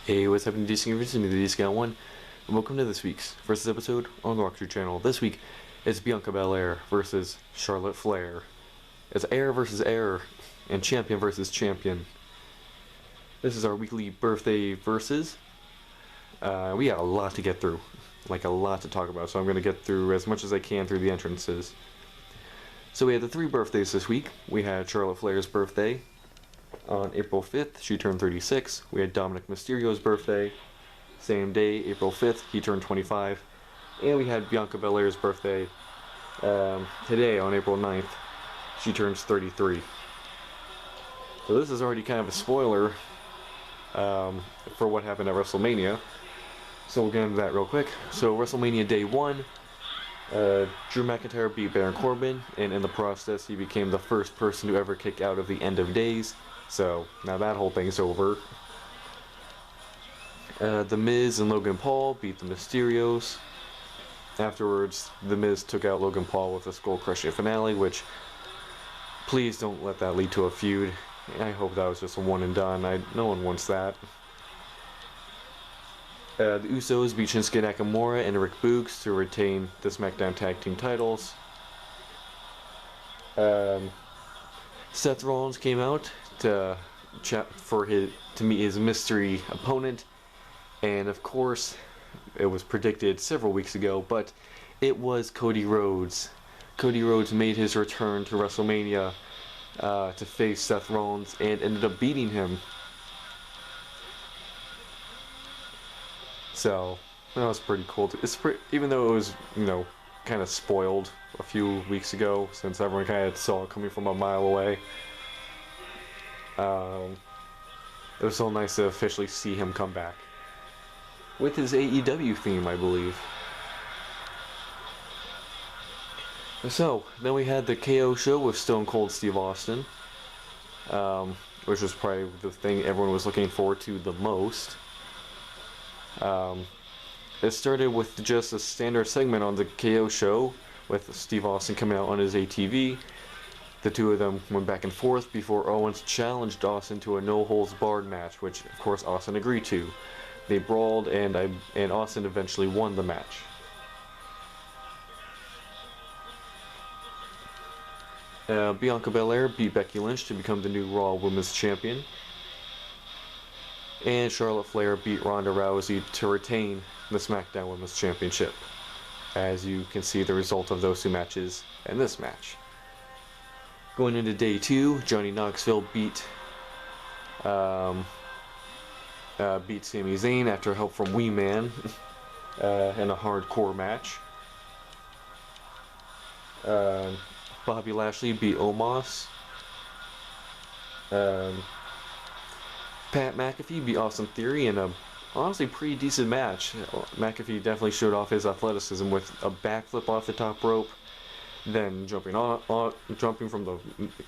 Hey, what's happening, DC Universe? Me, the Guy01, and welcome to this week's versus episode on the Rocktree channel. This week, it's Bianca Belair versus Charlotte Flair. It's heir versus heir, and champion versus champion. This is our weekly birthday versus. We got a lot to get through, like a lot to talk about, so I'm going to get through as much as I can through the entrances. So we had the 3 birthdays this week. We had Charlotte Flair's birthday on April 5th, she turned 36. We had Dominic Mysterio's birthday, same day, April 5th, he turned 25. And we had Bianca Belair's birthday today on April 9th, she turns 33. So this is already kind of a spoiler for what happened at WrestleMania. So we'll get into that real quick. So WrestleMania Day 1, Drew McIntyre beat Baron Corbin, and in the process he became the first person to ever kick out of the End of Days. So now that whole thing's over. The Miz and Logan Paul beat the Mysterios. Afterwards, The Miz took out Logan Paul with a skull-crushing finale, which, please don't let that lead to a feud. I hope that was just a one and done. No one wants that. The Usos beat Shinsuke Nakamura and Rick Boogs to retain the SmackDown Tag Team titles. Seth Rollins came out to meet his mystery opponent, and of course, it was predicted several weeks ago, but it was Cody Rhodes. Cody Rhodes made his return to WrestleMania to face Seth Rollins and ended up beating him. So that was pretty cool. Even though it was, kind of spoiled a few weeks ago, since everyone kind of saw it coming from a mile away. It was so nice to officially see him come back with his AEW theme, I believe. So then we had the KO show with Stone Cold Steve Austin, which was probably the thing everyone was looking forward to the most. It started with just a standard segment on the KO show with Steve Austin coming out on his ATV. The two of them went back and forth before Owens challenged Austin to a no-holds-barred match, which of course Austin agreed to. They brawled, and Austin eventually won the match. Bianca Belair beat Becky Lynch to become the new Raw Women's Champion. And Charlotte Flair beat Ronda Rousey to retain the SmackDown Women's Championship. As you can see the result of those two matches in this match. Going into Day 2, Johnny Knoxville beat Sami Zayn after help from Wee Man in a hardcore match. Bobby Lashley beat Omos. Pat McAfee beat Austin Theory in a honestly pretty decent match. McAfee definitely showed off his athleticism with a backflip off the top rope, then jumping from the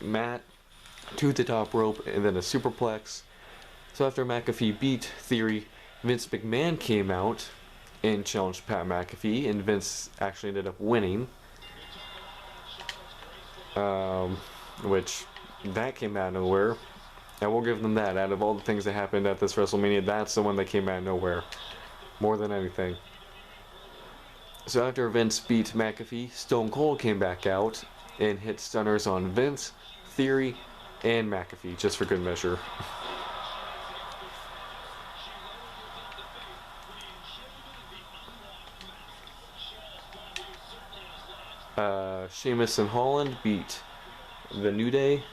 mat to the top rope, and then a superplex. So after McAfee beat Theory, Vince McMahon came out and challenged Pat McAfee, and Vince actually ended up winning. Which, that came out of nowhere. I will give them that. Out of all the things that happened at this WrestleMania, that's the one that came out of nowhere. More than anything. So after Vince beat McAfee, Stone Cold came back out and hit stunners on Vince, Theory, and McAfee, just for good measure. Sheamus and Holland beat the New Day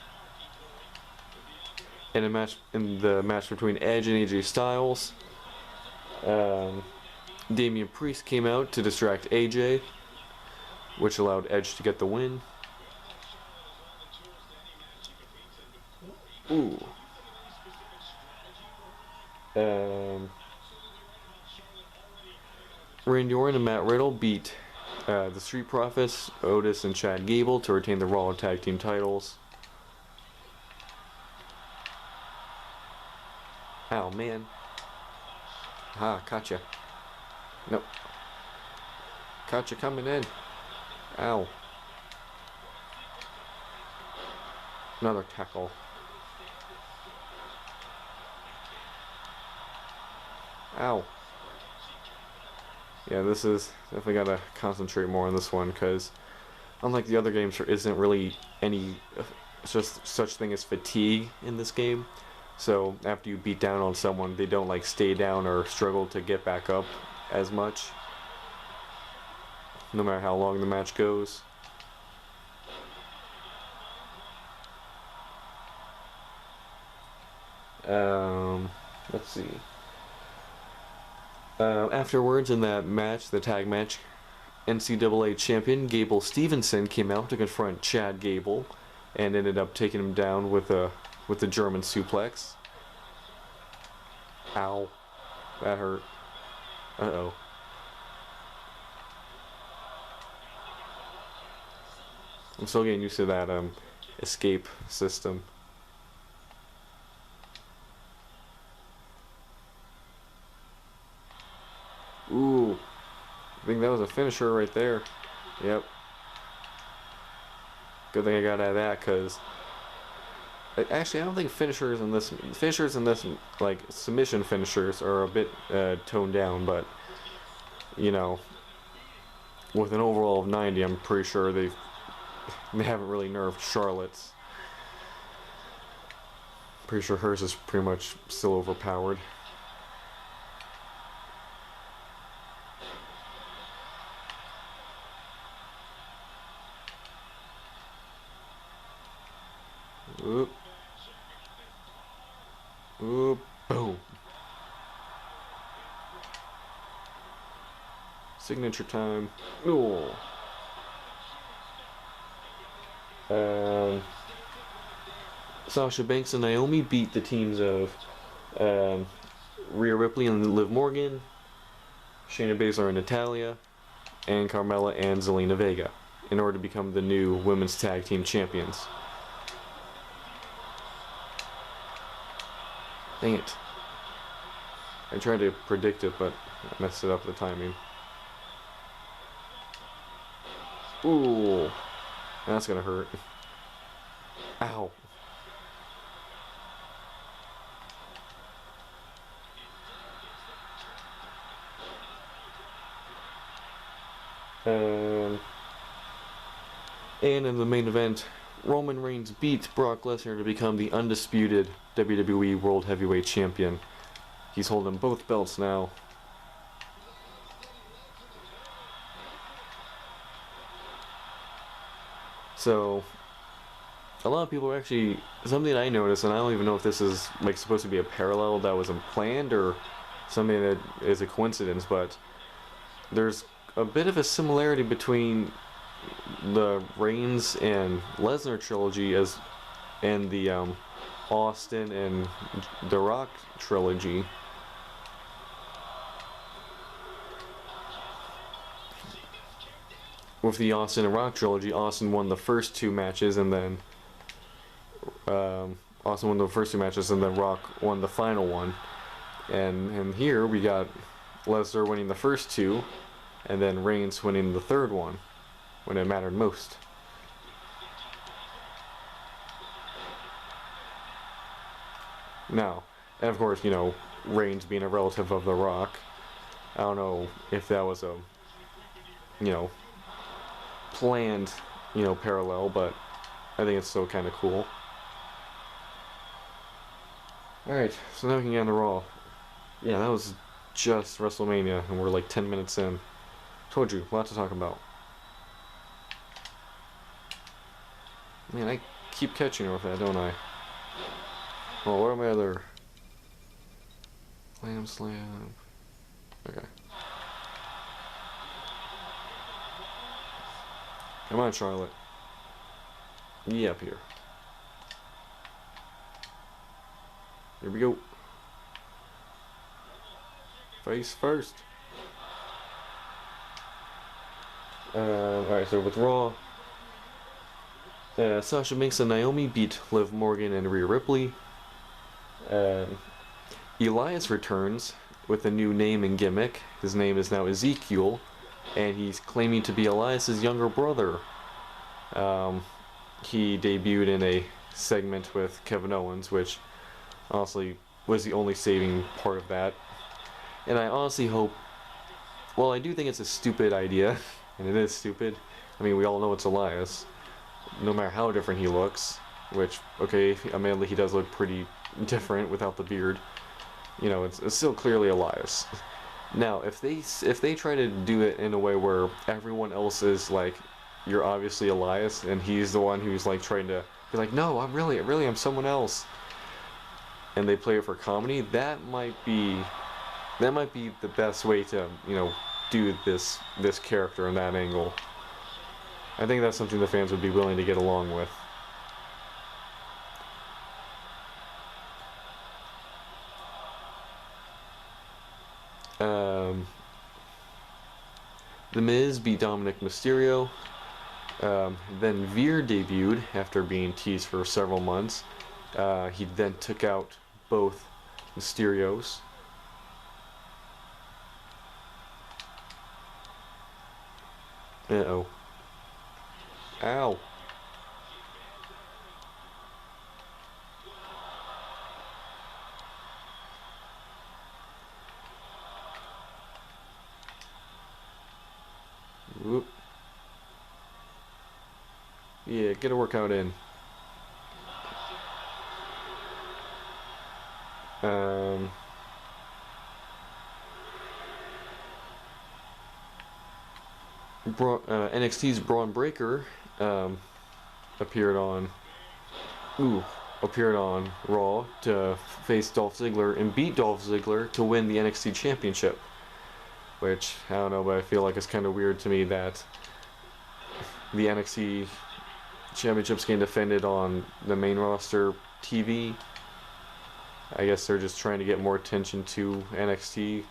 in the match between Edge and AJ Styles. Damian Priest came out to distract AJ, which allowed Edge to get the win. Ooh. Randy Orton and Matt Riddle beat the Street Profits, Otis and Chad Gable, to retain the Raw Tag Team titles. Oh man. Ah, caught ya. Nope. Caught you coming in. Ow. Another tackle. Ow. Yeah, this is definitely gotta concentrate more on this one, because unlike the other games, there isn't really any just such thing as fatigue in this game. So after you beat down on someone, they don't like stay down or struggle to get back up as much, no matter how long the match goes. Let's see. Afterwards, in that match, the tag match, NCAA champion Gable Stevenson came out to confront Chad Gable, and ended up taking him down with a German suplex. Ow, that hurt. Uh-oh. I'm still getting used to that escape system. Ooh, I think that was a finisher right there. Yep. Good thing I got out of that, because actually I don't think finishers in this like submission finishers are a bit toned down, but you know, with an overall of 90, I'm pretty sure they haven't really nerfed Charlotte's. Pretty sure hers is pretty much still overpowered. Oop. Oop. Boom. Signature time. Ooh. Sasha Banks and Naomi beat the teams of Rhea Ripley and Liv Morgan, Shayna Baszler and Natalya, and Carmella and Zelina Vega in order to become the new women's tag team champions. Dang it. I tried to predict it, but I messed it up the timing. Ooh. That's gonna hurt. Ow. And in the main event, Roman Reigns beat Brock Lesnar to become the undisputed WWE World Heavyweight Champion. He's holding both belts now. So, a lot of people are actually, something I noticed, and I don't even know if this is like supposed to be a parallel that wasn't planned or something that is a coincidence, but there's a bit of a similarity between the Reigns and Lesnar trilogy and the Austin and The Rock trilogy. With the Austin and Rock trilogy, Austin won the first two matches, and then Austin won the first two matches, and then Rock won the final one. And here we got Lesnar winning the first two, and then Reigns winning the third one when it mattered most. Now, and of course, you know, Reigns being a relative of The Rock, I don't know if that was a, you know, planned, you know, parallel, but I think it's still kind of cool. Alright, so now we can get on to Raw. Yeah, that was just WrestleMania, and we're like 10 minutes in. Told you, a lot to talk about. Man, I keep catching her with that, don't I? Oh, what are my other... Slam. Okay. Come on, Charlotte. Ye up here. Here we go. Face first. Alright, so with Raw, Sasha Banks and Naomi beat Liv Morgan and Rhea Ripley. Elias returns with a new name and gimmick. His name is now Ezekiel, and he's claiming to be Elias's younger brother. He debuted in a segment with Kevin Owens, which honestly was the only saving part of that. And I honestly hope, well, I do think it's a stupid idea, and it is stupid. I mean, we all know it's Elias, no matter how different he looks, which, okay, admittedly he does look pretty different without the beard. You know, it's still clearly Elias. Now, if they try to do it in a way where everyone else is like, you're obviously Elias, and he's the one who's like trying to be like, no, I'm someone else, and they play it for comedy, that might be the best way to, you know, do this character in that angle. I think that's something the fans would be willing to get along with. The Miz beat Dominic Mysterio. Then Veer debuted after being teased for several months. He then took out both Mysterios. Uh-oh. Ow. Whoop. Yeah, get a workout in. NXT's Braun Breaker appeared on Raw to face Dolph Ziggler and beat Dolph Ziggler to win the NXT Championship. Which, I don't know, but I feel like it's kind of weird to me that the NXT Championship's getting defended on the main roster TV. I guess they're just trying to get more attention to NXT.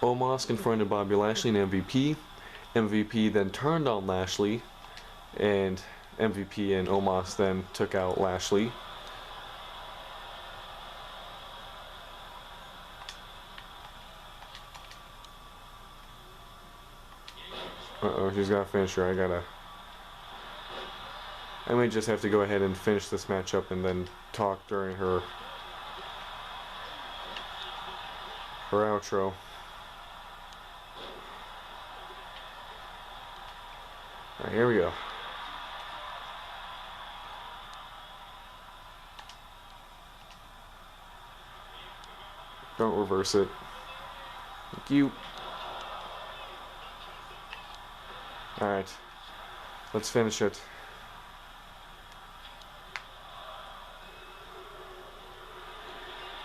Omos confronted Bobby Lashley and MVP. MVP then turned on Lashley, and MVP and Omos then took out Lashley. Uh-oh, she's got a finisher. I might just have to go ahead and finish this matchup and then talk during her outro. Alright, here we go. Don't reverse it. Thank you. Alright. Let's finish it.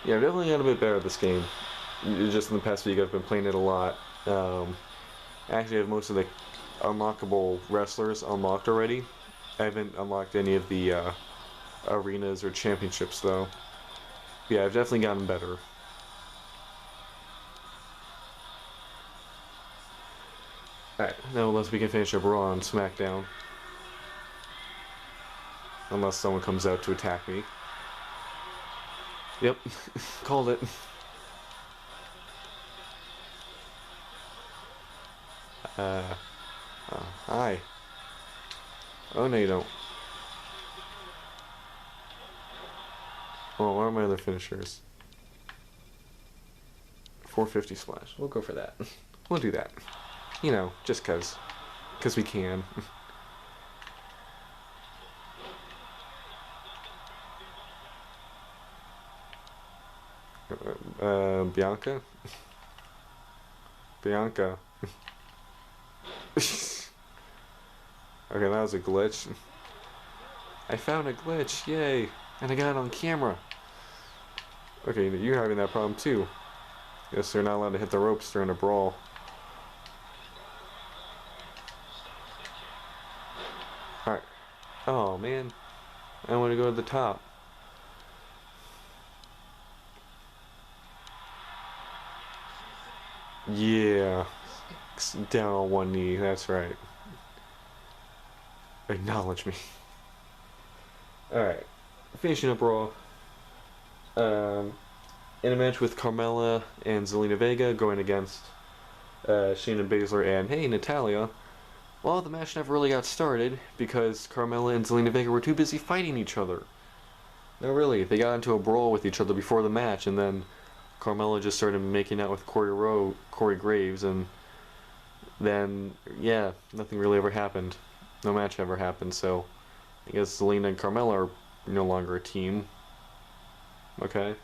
Yeah, I've definitely got a bit better at this game. Just in the past week I've been playing it a lot. Actually I have most of the unlockable wrestlers unlocked already. I haven't unlocked any of the arenas or championships though. Yeah, I've definitely gotten better. Alright, now unless we can finish up Raw and SmackDown. Unless someone comes out to attack me. Yep, called it. Hi. Oh, no you don't. Oh, what are my other finishers? 450 splash. We'll go for that. We'll do that. You know, just cause we can. Bianca? Bianca. Okay, that was a glitch. I found a glitch, yay! And I got it on camera. Okay, you're having that problem too. Yes, they're not allowed to hit the ropes during a brawl. Alright. Oh man. I want to go to the top. Yeah. Down on one knee, that's right. Acknowledge me. Alright. Finishing up Raw. In a match with Carmella and Zelina Vega going against Shayna Baszler and, hey, Natalya. Well, the match never really got started because Carmella and Zelina Vega were too busy fighting each other. No, really, they got into a brawl with each other before the match, and then Carmella just started making out with Corey Graves, and then, yeah, nothing really ever happened. No match ever happened, so I guess Zelina and Carmella are no longer a team. Okay.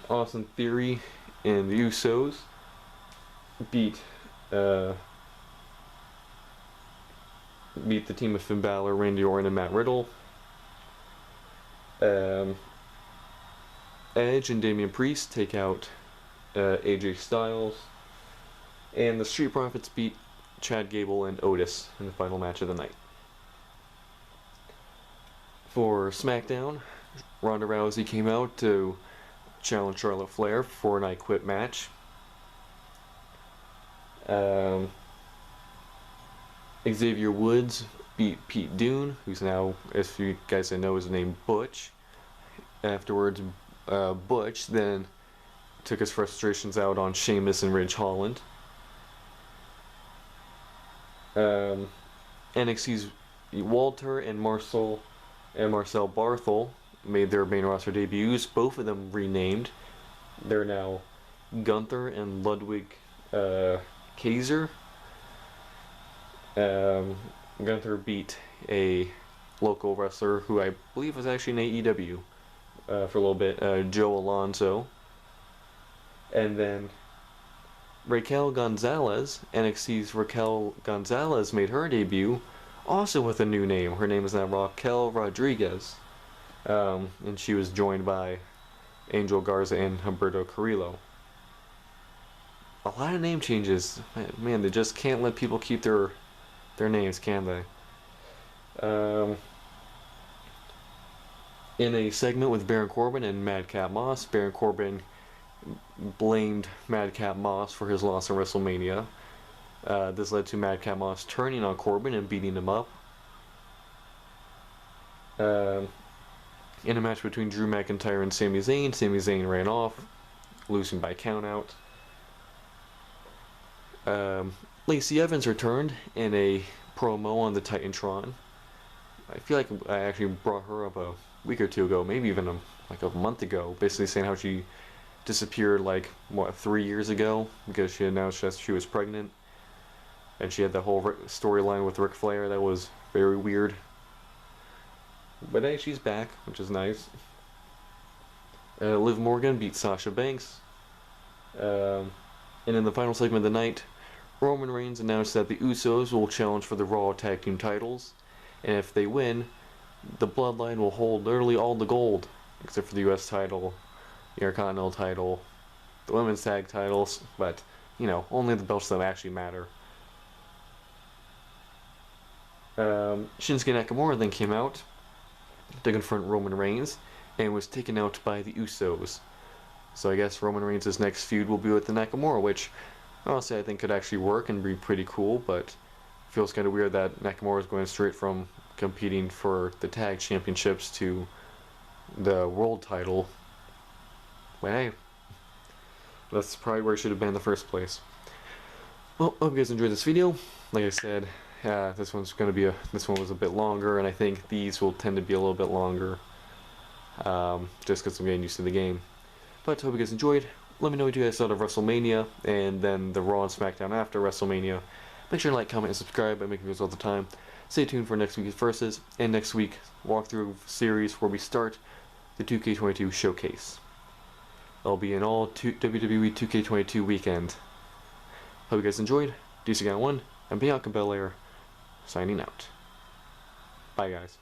Austin Theory and the Usos beat the team of Finn Balor, Randy Orton, and Matt Riddle. Edge and Damian Priest take out AJ Styles, and the Street Profits beat Chad Gable and Otis in the final match of the night. For SmackDown, Ronda Rousey came out to challenge Charlotte Flair for an I Quit match. Xavier Woods beat Pete Dunne, who's now, as you guys know, is named Butch. Afterwards, Butch then took his frustrations out on Sheamus and Ridge Holland. NXT's Walter and Marcel Barthel made their main roster debuts, both of them renamed. They're now Gunther and Ludwig Kaiser. Gunther beat a local wrestler who I believe was actually in AEW for a little bit, Joe Alonzo. And then Raquel Gonzalez, NXT's Raquel Gonzalez, made her debut, also with a new name. Her name is now Raquel Rodriguez. And she was joined by Angel Garza and Humberto Carrillo. A lot of name changes. Man, they just can't let people keep their names, can they? In a segment with Baron Corbin and Madcap Moss, Baron Corbin blamed Madcap Moss for his loss in WrestleMania. This led to Madcap Moss turning on Corbin and beating him up. In a match between Drew McIntyre and Sami Zayn ran off, losing by countout. Lacey Evans returned in a promo on the Titantron. I feel like I actually brought her up a week or two ago, maybe even a month ago, basically saying how she disappeared 3 years ago because she announced that she was pregnant, and she had that whole storyline with Ric Flair that was very weird. But hey, she's back, which is nice. Liv Morgan beat Sasha Banks. And in the final segment of the night, Roman Reigns announced that the Usos will challenge for the Raw Tag Team titles, and if they win, the Bloodline will hold literally all the gold, except for the US title, the Intercontinental title, the Women's Tag titles, but, only the belts that actually matter. Shinsuke Nakamura then came out to confront Roman Reigns, and was taken out by the Usos. So I guess Roman Reigns' next feud will be with the Nakamura, which honestly I think could actually work and be pretty cool, but feels kind of weird that Nakamura is going straight from competing for the tag championships to the world title. But hey, that's probably where it should have been in the first place. Well, hope you guys enjoyed this video. Like I said, this one was a bit longer, and I think these will tend to be a little bit longer, just because I'm getting used to the game. But hope you guys enjoyed. Let me know what you guys thought of WrestleMania, and then the Raw and SmackDown after WrestleMania. Make sure to like, comment, and subscribe. I make videos all the time. Stay tuned for next week's Versus, and next week walkthrough series where we start the 2K22 showcase. I'll be in all WWE 2K22 weekend. Hope you guys enjoyed. Guy01 and Bianca Belair signing out. Bye, guys.